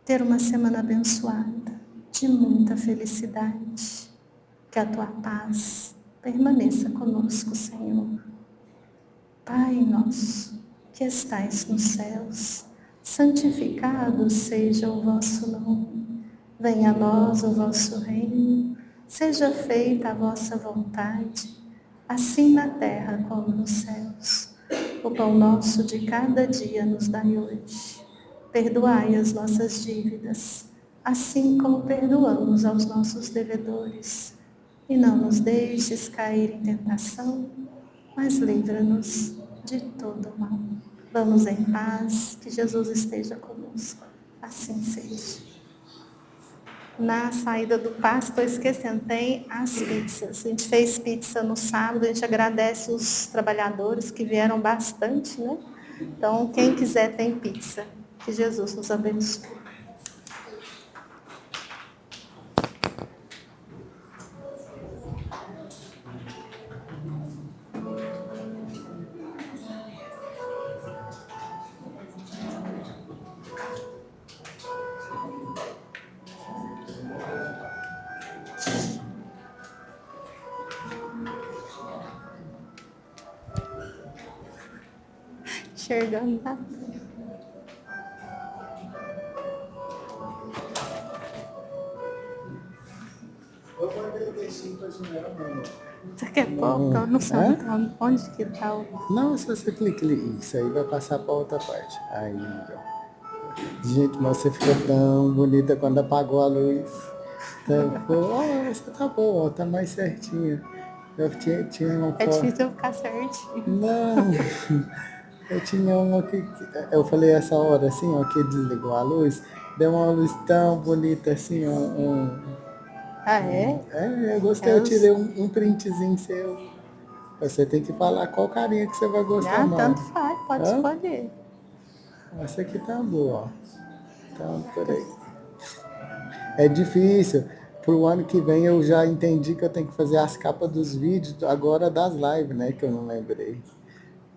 ter uma semana abençoada, de muita felicidade, que a tua paz permaneça conosco, Senhor. Pai nosso, que estais nos céus, santificado seja o vosso nome. Venha a nós o vosso reino, seja feita a vossa vontade, assim na terra como nos céus. O pão nosso de cada dia nos dai hoje. Perdoai as nossas dívidas, assim como perdoamos aos nossos devedores. E não nos deixes cair em tentação, mas livra-nos de todo mal. Vamos em paz, que Jesus esteja conosco. Assim seja. Na saída do pasto, estou esquecendo, tem as pizzas. A gente fez pizza no sábado, a gente agradece os trabalhadores que vieram bastante, né? Então, quem quiser tem pizza. Que Jesus nos abençoe. Enxergando nada. Eu mandei o textinho para Janela, mano. Daqui a pouco, eu não sei onde que tá o... Não, se você clica isso aí vai passar para outra parte. Aí, ó. Gente, mas você ficou tão bonita quando apagou a luz. Essa tá boa, tá mais certinha. Eu tinha uma foto. É difícil eu ficar certinho. Não, eu tinha uma que eu falei essa hora assim, ó, que desligou a luz, deu uma luz tão bonita assim, Ah, é? eu gostei, eu tirei um printzinho seu. Você tem que falar qual carinha que você vai gostar mais. Tanto faz, pode escolher. Essa aqui tá boa, ó. Então, peraí. É difícil. Pro ano que vem eu já entendi que eu tenho que fazer as capas dos vídeos, agora das lives, né? Que eu não lembrei.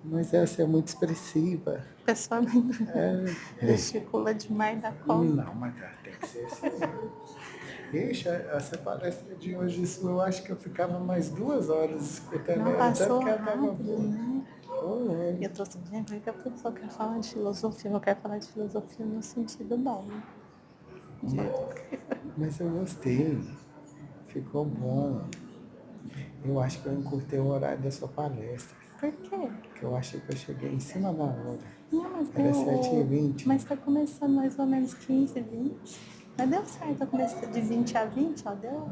Mas essa é muito expressiva. O pessoal gesticula demais da conta. Não, mas tem que ser assim. Ixi, essa palestra de hoje, isso eu acho que eu ficava mais 2 horas escutando Não, ela, passou tanto que ela tava rápido, boa. né? Oh, Eu tô sentindo que a pessoa quer falar de filosofia, eu quero falar de filosofia no sentido bom. mas eu gostei. Ficou bom. Eu acho que eu encurtei o horário da sua palestra. Por quê? Porque eu achei que eu cheguei em cima da hora. Não, mas Era 7h20. Mas tá começando mais ou menos 15, 20. Mas deu certo, eu comecei de 20 a 20, ó, deu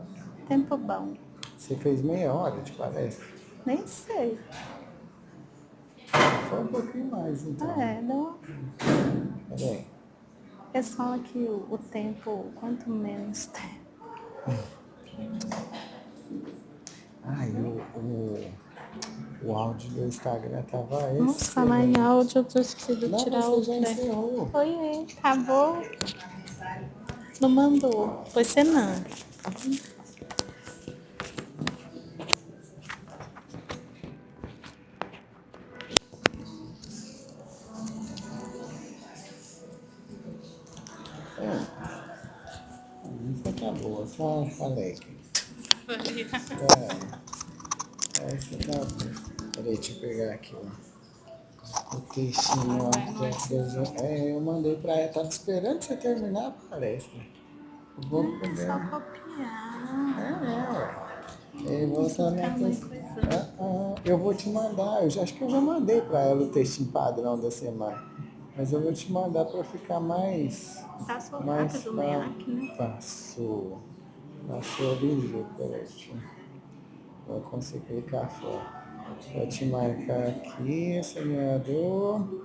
tempo bom. Você fez meia hora de palestra? Nem sei. Foi um pouquinho mais, então. Deu. Peraí. Eles falam que o tempo, quanto menos tempo. Ai, o áudio do Instagram tava esse. Nossa, falar em áudio, eu tô esquecendo de tirar o já trem. encerrou. Foi, acabou. Não mandou. Foi Senan. Só falei. Essa tá. Peraí, deixa eu pegar aqui, ó. O textinho, ó. Eu mandei pra ela. Tava esperando você terminar a palestra. Eu vou poder. Só copiar. Eu vou eu vou te mandar, acho que eu já mandei para ela o textinho padrão da semana. Mas eu vou te mandar para ficar mais. Passou mais rápido o MEAC, né? Passou ligeiro, peraí. Vou conseguir clicar fora. Vou te marcar aqui, semeador.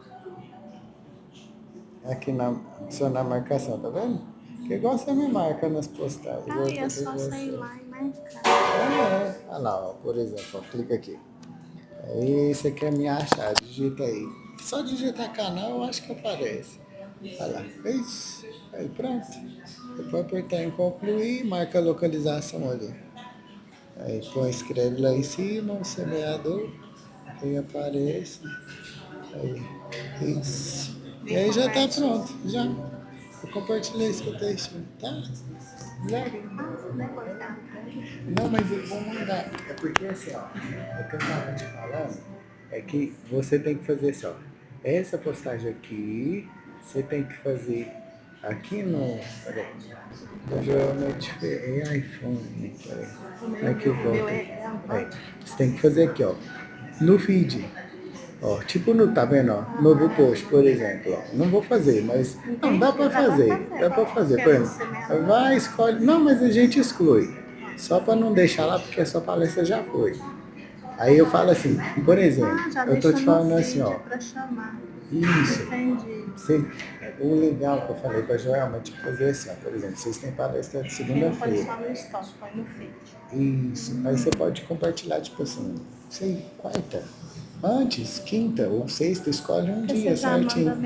Aqui adicionar marcação, tá vendo? Que igual você me marca nas postagens. É só sair lá e marcar. Olha lá, ó, por exemplo, ó, clica aqui. Aí você quer me achar, digita aí. Só digitar canal, eu acho que aparece. Olha lá, isso. Aí pronto. Depois apertar em concluir, marca a localização ali. Aí escreve lá em cima, o semeador. Aí aparece. Aí, isso. E aí já tá pronto, já. Eu compartilhei isso com o texto, tá? Não, mas eu vou mandar. É porque assim, ó, o que eu tava te falando é que você tem que fazer assim, ó. Essa postagem aqui, você tem que fazer aqui no. Peraí. Eu geralmente é iPhone. Peraí. Aqui volta. Aí, você tem que fazer aqui, ó. No feed. Ó, tipo no, tá vendo, ó, novo post, por exemplo, ó, não vou fazer, mas, não, dá pra fazer, por exemplo, vai, escolhe, não, mas a gente exclui, só pra não deixar lá, porque a sua palestra já foi, aí eu falo assim, por exemplo, eu tô te falando assim, ó, isso, você, o legal que eu falei pra Joelma, tipo, fazer assim, ó, por exemplo, vocês têm palestra de segunda-feira, isso, aí você pode compartilhar, tipo assim, sei, quarta, antes, quinta ou sexta, escolhe um dia certinho.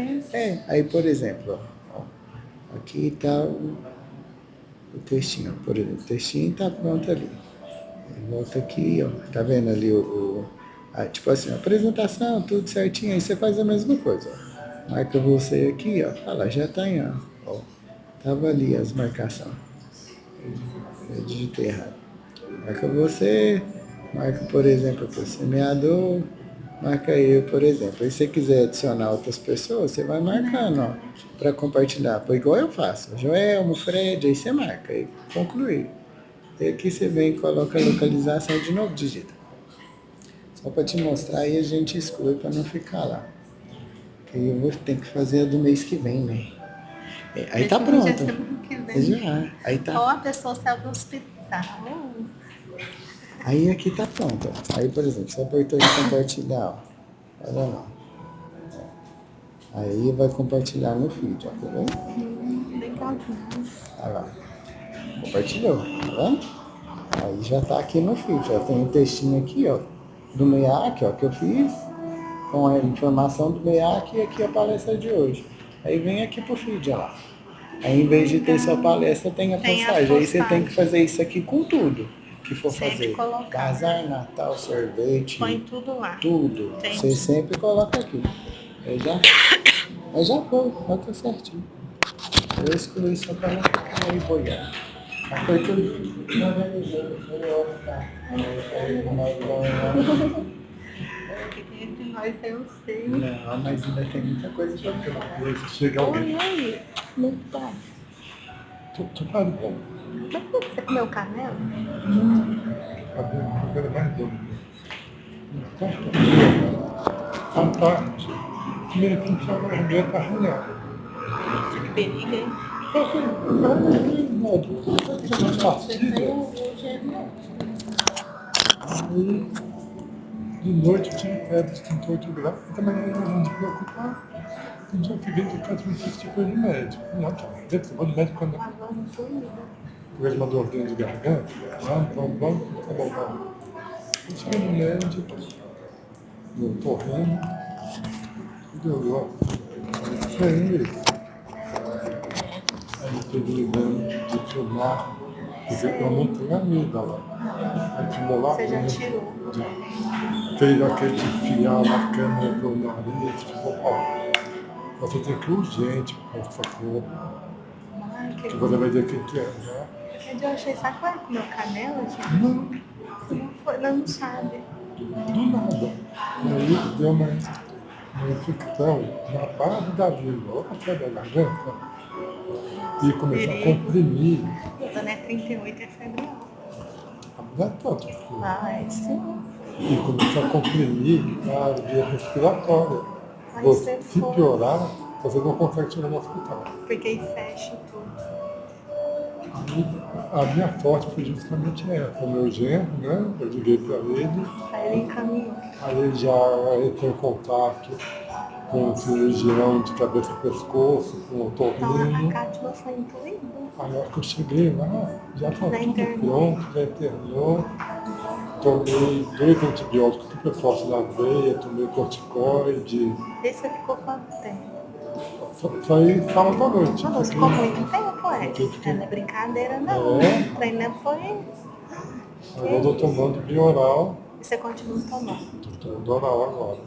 Aí por exemplo, ó, aqui tá o textinho, por exemplo, o textinho tá pronto ali. Volta aqui, ó, tá vendo ali tipo assim, a apresentação, tudo certinho, aí você faz a mesma coisa, ó. Marca você aqui, ó, olha lá, já tá em, ó, tava ali as marcações. Eu digitei errado. Marca você, marca, por exemplo, o semeador, marca eu, por exemplo. E se você quiser adicionar outras pessoas, você vai marcando, ó, para compartilhar. Foi igual eu faço. Joelmo, Fred, aí você marca, aí concluir. E aqui você vem e coloca a localização de novo, digita. Só para te mostrar, aí a gente exclui para não ficar lá. Aí eu vou ter que fazer a do mês que vem, né? Aí tá pronto. Já. Aí tá. Ó, a pessoa saiu do hospital. Aí aqui tá pronto. Aí, por exemplo, você apertou em compartilhar, ó. Olha lá. Aí vai compartilhar no feed, ó, tá vendo? Olha lá. Compartilhou, tá vendo? Aí já tá aqui no feed, ó. Tem um textinho aqui, ó, do MEAC, ó, que eu fiz, com a informação do MEAC e aqui a palestra de hoje. Aí vem aqui pro feed, ó lá. Aí em vez de ter sua palestra, tem a postagem. Aí você tem que fazer isso aqui com tudo que for fazer. Bazar, Natal, sorvete. Põe tudo lá. Tudo. Entendi. Você sempre coloca aqui. Aí já foi, já tá certinho. Eu excluí só para não ficar aí boiando. Foi tudo organizando. Entre nós eu sei. Não, mas ainda tem muita coisa pra ver. Chega alguém. Oi, muito bom. Tu tá bom. Você comeu canela? Eu quero mais dois. Tá. Primeiro que chama a mulher tá arranhada. Que perigo, hein? Aí, de noite eu tinha pedra extintor de grau, e também era um de preocupar. Um dia eu fiquei de casa me fiz tipo de médico. Não, eu vou no médico quando eu uma dorzinha de garganta, tá bom. Eu cheguei no médico, eu correndo, tudo igual. Aí eu fui ligando de filmar, porque eu não tenho amiga lá. Aí filmou lá. Você já tirou? Fez aquele enfiar na câmera pro nariz, ficou, ó. Você tem que ir urgente para essa cor. Que você vai ver o que é, né? Eu achei, sabe qual é que meu canela, gente? Não foi, não sabe. Do nada. Aí deu uma infecção na base da língua, ou até da garganta, e começou a comprimir. Eu tô na 38 é febre alta. Não é tanto, porque Ai, sim. e começou a comprimir a via respiratória. Ai, Você, você se foi. piorar, você não consegue chegar no hospital. Porque aí fecha tudo. Aí, a minha sorte foi justamente essa. O meu genro, né? Eu liguei para ele, Aí ele encaminhou. aí ele já entrou em contato com o cirurgião de cabeça e pescoço, com o Então a otorrino. Cátia foi incluída. Aí na hora que eu cheguei lá, já estava Já tudo internou. pronto, já internou. Tomei 2 antibióticos super fortes na veia, tomei corticoide. E você ficou quanto tempo? Saí sábado à noite. Não, você ficou muito tempo, é? Não é brincadeira, não. É. O trem foi. Agora eu estou tomando bioral, E você continua tomando. estou tomando oral agora.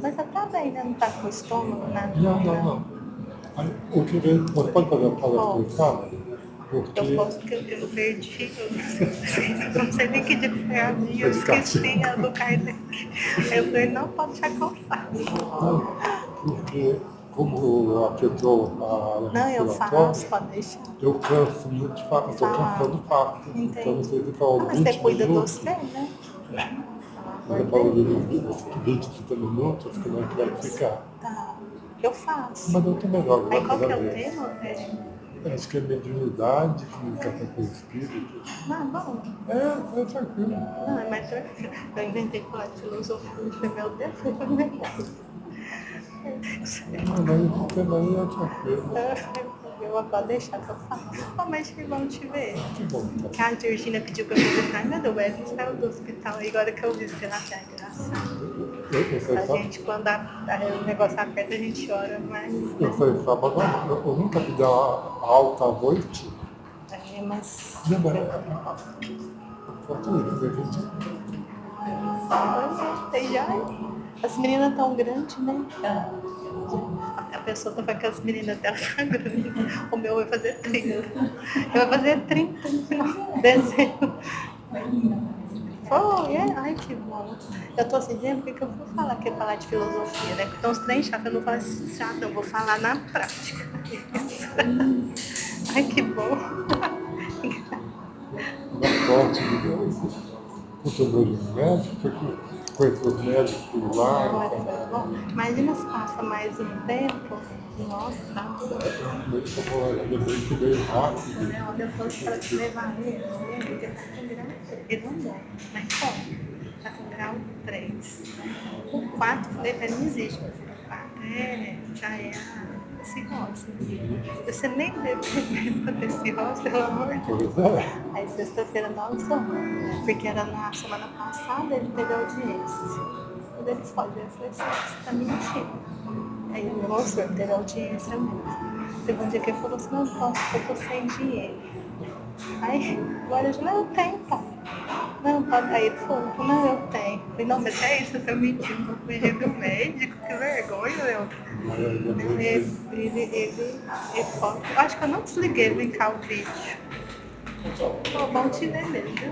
Mas você tá bem, né? Não tá com o estômago, nada. Não. Aí, o que veio, você pode fazer a palestra no sábado? Eu Porque posso que eu perdi, eu não sei nem que dia que foi a minha, eu esqueci a do Kardec. Eu falei, não pode deixar que eu faço. porque como afetou a Não, eu respiratória, faço, pode deixar. eu canso muito fácil, estou cansando fácil. Entendi. Então não sei se fala Mas 20 você cuida de minutos. você, né? Eu falo de 20, 30 minutos, como é que vai ficar. Tá. Eu faço. Mas eu tô melhor, Aí qual graças que a é o Deus. tema, velho? Acho que é mediunidade, comunicação com o espírito. Ah, bom. É tranquilo. Não, é mais tranquilo. Eu inventei falar de filosofia, eu falei, meu Deus, foi um negócio. Não, mas o tema aí é tranquilo. Eu vou deixar que eu faço. Oh, mas que bom te ver. Que bom, tá? Que a Georgina pediu pra eu fazer, ai meu Deus, o Wesley saiu do hospital. E agora que eu vi, sei lá, que é engraçado. Eu sei A só. gente, quando o negócio aperta, a gente chora, mas. Eu sei só, mas eu nunca pedi a alta à noite. É, mas. Não, mas falta isso, a gente. Tem já. As meninas tão grandes, né? A pessoa tá falando que as meninas dela são grandes. O meu vai fazer 30. Eu vou fazer 30 no final de dezembro. Foi, é? Ai, que bom. Eu tô assim, gente, por que eu vou falar que é falar de filosofia, né? Porque tem uns trem chato, eu não falo assim, chato, eu vou falar na prática. Ai, que bom. Na sorte de Deus, com todo o médico, porque conheço os médicos por lá. Olha, foi bom. Imagina se passa mais um tempo. Nossa, tá tudo. Eu lembrei que veio rápido. Olha, eu fosse para te levar ele, ele tá com grau 3. Ele não dói, mas como? Tá com grau 3. O 4, falei, não existe, mas o 4 já é a cirrose. Você nem deve ter cirrose, pelo amor de Deus. Pois é. Aí sexta-feira nós vamos, porque era na semana passada, ele teve audiência. Quando ele foge, eu falei assim, você tá mentindo. Aí ele me mostrou, ele teve audiência mesmo. Teve um dia que ele falou assim, não posso, eu tô sem dinheiro. Aí, agora eu disse, não, eu tenho, pai. Não, pode. Aí ele falou, não, eu tenho. Eu falei, não, mas é isso, eu tô mentindo, vou correr do médico, que vergonha, meu. Ele falou, eu acho que eu não desliguei, vem cá o vídeo. Pô, bom te ver mesmo, viu?